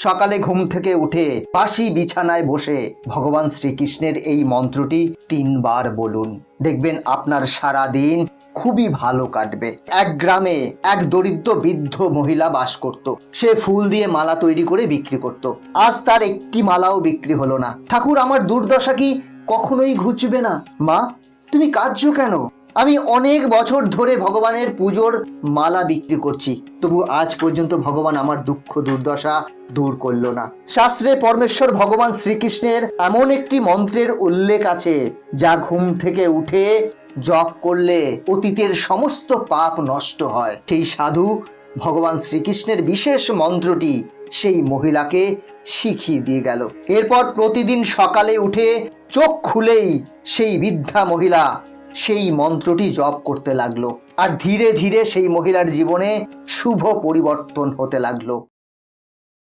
সকালে ঘুম থেকে উঠে পাশি বিছানায় বসে ভগবান শ্রীকৃষ্ণের এই মন্ত্রটি 3 বার বলুন। দেখবেন আপনার সারা দিন খুবই ভালো কাটবে। এক গ্রামে এক দরিদ্র বৃদ্ধ মহিলা বাস করত। সে ফুল দিয়ে মালা তৈরি করে বিক্রি করত। আজ তার একটি মালাও বিক্রি হলো না। ঠাকুর, আমার দুর্দশা কি কখনোই ঘুচবে না? মা, তুমি কাঁদছো কেন? আমি অনেক বছর ধরে ভগবানের পুজোর মালা বিক্রি করছি, তবু আজ পর্যন্ত ভগবান আমার দুঃখ দুর্দশা দূর করলো না। শাস্ত্রে পরমেশ্বর ভগবান শ্রীকৃষ্ণের এমন একটি মন্ত্রের উল্লেখ আছে, যা ঘুম থেকে উঠে জপ করলে অতীতের সমস্ত পাপ নষ্ট হয়। সেই সাধু ভগবান শ্রীকৃষ্ণের বিশেষ মন্ত্রটি সেই মহিলাকে শিখিয়ে দিয়ে গেল। এরপর প্রতিদিন সকালে উঠে চোখ খুলেই সেই বৃদ্ধা মহিলা সেই মন্ত্রটি জপ করতে লাগলো, আর ধীরে ধীরে সেই মহিলার জীবনে শুভ পরিবর্তন হতে লাগলো।